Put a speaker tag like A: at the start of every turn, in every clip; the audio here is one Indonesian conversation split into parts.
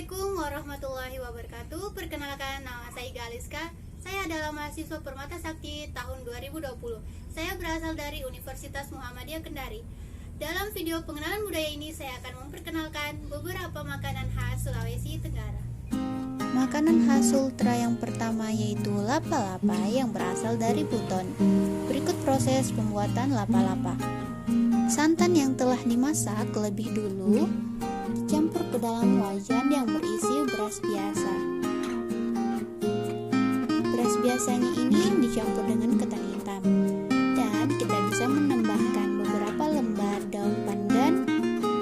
A: Assalamualaikum warahmatullahi wabarakatuh. Perkenalkan, nama saya Iga Aliska. Saya adalah mahasiswa Permata Sakti tahun 2020. Saya berasal dari Universitas Muhammadiyah Kendari. Dalam video pengenalan budaya ini, saya akan memperkenalkan beberapa makanan khas Sulawesi Tenggara.
B: Makanan khas Sultra yang pertama yaitu lapa-lapa yang berasal dari Buton. Berikut proses pembuatan lapa-lapa. Santan yang telah dimasak lebih dulu dicampur ke dalam wajan yang berisi beras biasa. Beras biasanya ini dicampur dengan ketan hitam, dan kita bisa menambahkan beberapa lembar daun pandan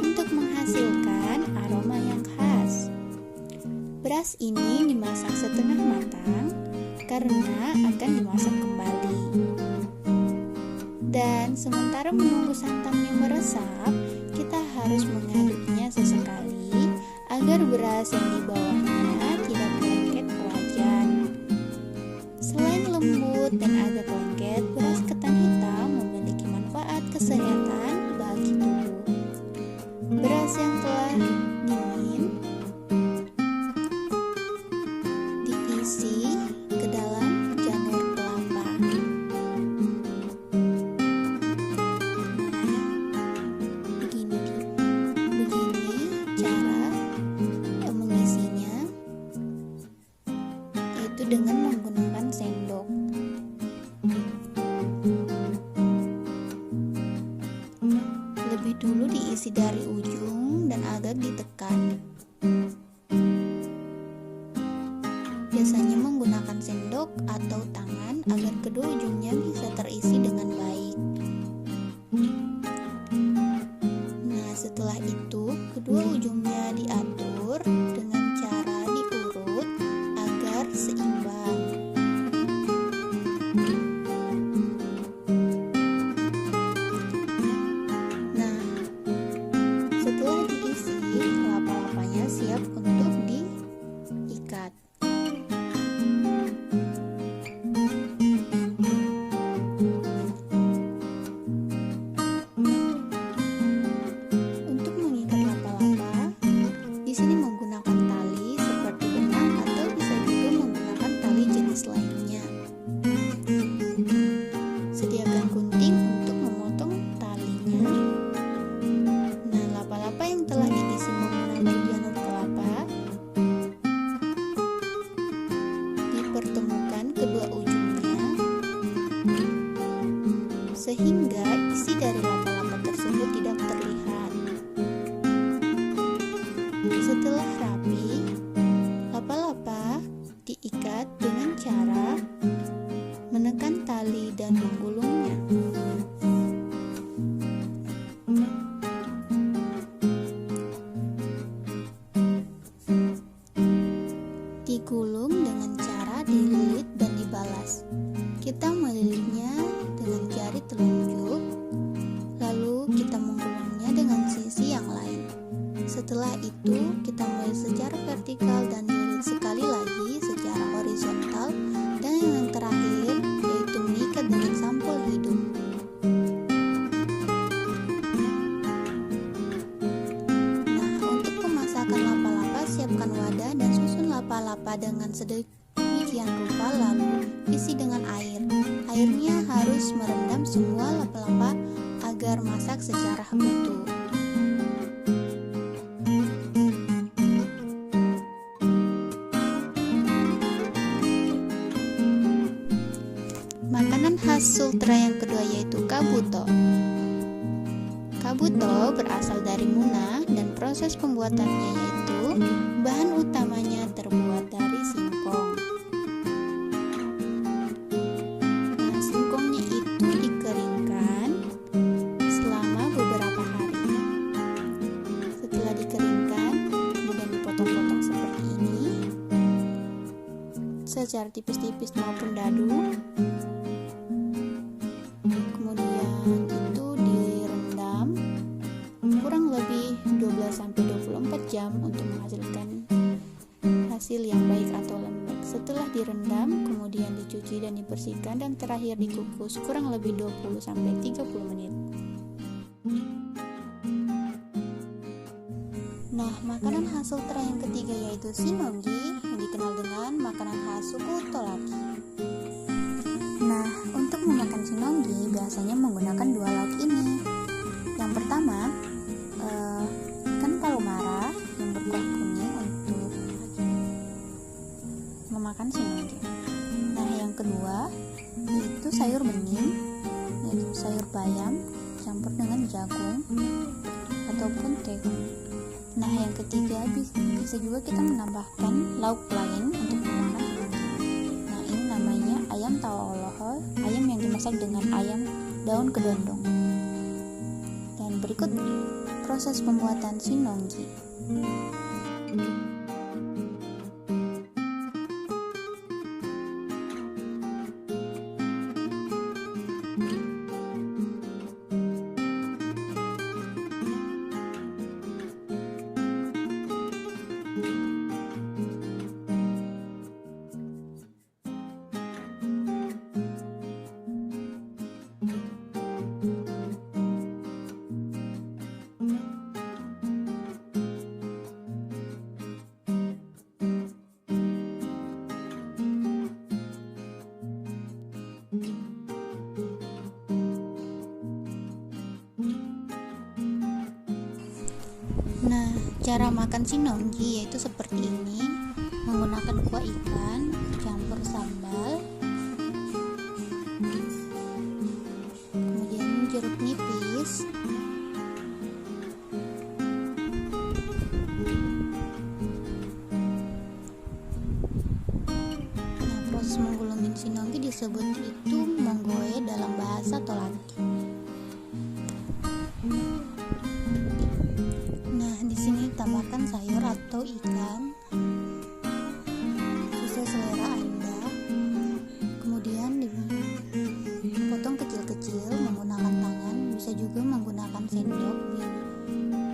B: untuk menghasilkan aroma yang khas. Beras ini dimasak setengah matang karena akan dimasak kembali. Dan sementara menunggu santannya meresap, kita harus mengaduknya sesekali agar beras yang di bawahnya tidak lengket ke wajan. Selain lembut dan agak lengket, beras ketan hitam memiliki manfaat kesehatan bagi tubuh. Beras yang telah dingin diisi ke dalam janur kelapa. Begini cara mengisinya, yaitu dengan menggunakan sendok. Lebih dulu diisi dari ujung dan agak ditekan. Biasanya menggunakan sendok atau tangan agar kedua ujungnya bisa terisi dengan baik. Nah, setelah itu kedua ujungnya diatur dengan cara diurut agar seimbang. Nah, setelah diisi, lapa-lapanya siap untuk diikat. Untuk mengikat lapa-lapa, di sini menggunakan tali seperti benang atau bisa juga menggunakan tali jenis lainnya. Sediakan gunting untuk memotong talinya. Nah, lapa-lapa yang telah diisi menggunakan janur kelapa dipertemukan kedua ujungnya sehingga isi dari lapa-lapa tersebut tidak terlihat. Setelah rapi, lapa-lapa diikat dengan cara menekan tali dan menggulungnya. Digulung dengan cara dililit dan dibalas. Kita melilitnya dengan jari telunjuk, lalu kita menggulungnya dengan sisi yang lain. Setelah itu, kita mulai secara vertikal dan lilit sekali lagi secara horizontal, dan yang terakhir yaitu mengikat dengan sampul hidup. Nah, untuk pemasakan lapa-lapa, siapkan wadah dan susun lapa-lapa dengan sedemikian rupa, lalu isi dengan air. Airnya harus merendam semua lapa-lapa agar masak secara utuh. Makanan khas Sultra yang kedua yaitu kabuto. Kabuto berasal dari Muna dan proses pembuatannya yaitu bahan utamanya terbuat dari singkong. Nah, singkongnya itu dikeringkan selama beberapa hari. Setelah dikeringkan, kemudian dipotong-potong seperti ini secara tipis-tipis maupun dadu. Kemudian itu direndam kurang lebih 12-24 jam untuk menghasilkan hasil yang baik atau lembek. Setelah direndam, kemudian dicuci dan dibersihkan, dan terakhir dikukus kurang lebih 20-30 menit. Nah, makanan khas Sultra yang ketiga yaitu sinonggi, yang dikenal dengan makanan khas suku Tolaki. Nah, untuk memakan sinonggi biasanya menggunakan dua lauk ini. Yang pertama, ikan palomara yang berkuah kuning untuk memakan sinonggi. Nah, yang kedua yaitu sayur bening, yaitu sayur bayam campur dengan jagung ataupun tegu. Nah, yang ketiga bisa juga kita menambahkan lauk lain untuk memakan sinonggi. Nah, ini namanya ayam tawoloho, ayam yang dimasak dengan ayam daun kedondong. Dan berikut proses pembuatan sinonggi. Nah, cara makan sinonggi yaitu seperti ini, menggunakan kuah ikan campur sambal, kemudian jeruk nipis, nah, proses menggulungin sinonggi disebut itu monggoe dalam bahasa Tolaki. Tambahkan sayur atau ikan sesuai selera Anda, kemudian dipotong kecil-kecil menggunakan tangan, bisa juga menggunakan sendok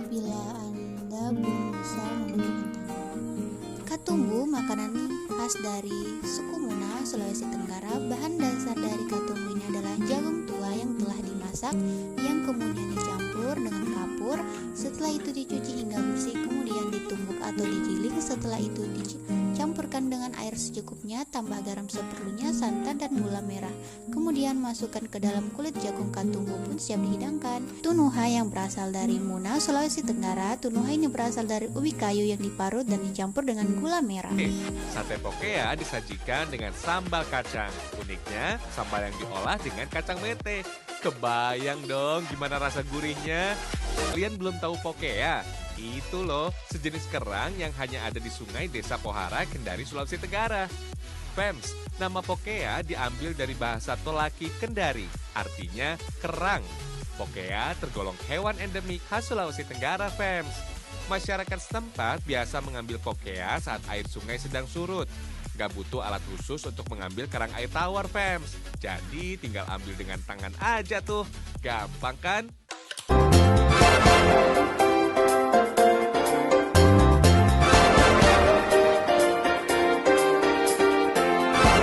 B: bila Anda belum bisa menggunakan tangan. Katumbu, makanan khas dari suku Muna, Sulawesi Tenggara. Bahan dasar dari katumbu ini adalah jagung tua yang telah dimasak, yang kemudian dicampur dengan kapur. Setelah itu dicuci hingga bersih, kemudian ditumbuk atau digiling. Setelah itu dicampurkan dengan air secukupnya, tambah garam seperlunya, santan dan gula merah. Kemudian masukkan ke dalam kulit jagung katumbu pun siap dihidangkan. Tunuha yang berasal dari Muna, Sulawesi Tenggara. Tunuha ini berasal dari ubi kayu yang diparut dan dicampur dengan gula merah.
C: Sate pokea disajikan dengan sambal kacang. Uniknya, sambal yang diolah dengan kacang mete. Kebayang dong gimana rasa gurihnya. Kalian belum tahu pokea? Itu loh, sejenis kerang yang hanya ada di sungai Desa Pohara, Kendari, Sulawesi Tenggara. Fems, nama pokea diambil dari bahasa Tolaki Kendari, artinya kerang. Pokea tergolong hewan endemik khas Sulawesi Tenggara, Fems. Masyarakat setempat biasa mengambil pokea saat air sungai sedang surut. Gak butuh alat khusus untuk mengambil kerang air tawar, Fems. Jadi tinggal ambil dengan tangan aja tuh. Gampang kan?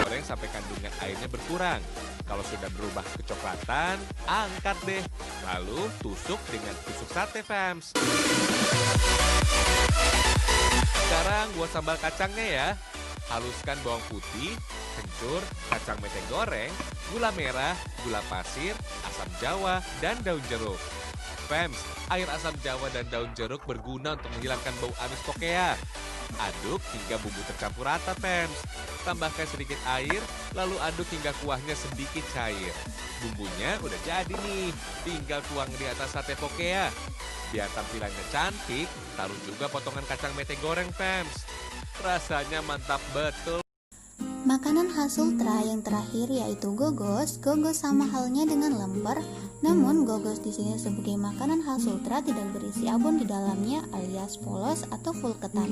C: Goreng sampai kandungan airnya berkurang. Kalau sudah berubah kecoklatan, angkat deh. Lalu tusuk dengan tusuk sate, Fems. Sekarang buat sambal kacangnya ya. Haluskan bawang putih, kencur, kacang mete goreng, gula merah, gula pasir, asam jawa, dan daun jeruk. Fems, air asam jawa dan daun jeruk berguna untuk menghilangkan bau amis pokea. Aduk hingga bumbu tercampur rata, Fems. Tambahkan sedikit air, lalu aduk hingga kuahnya sedikit cair. Bumbunya udah jadi nih, tinggal tuang di atas sate pokea. Biar tampilannya cantik, taruh juga potongan kacang mete goreng, Fems. Rasanya mantap betul.
B: Makanan khas Sultra yang terakhir yaitu gogos. Gogos sama halnya dengan lemper, namun gogos di sini sebagai makanan khas Sultra tidak berisi abon di dalamnya alias polos atau full ketan.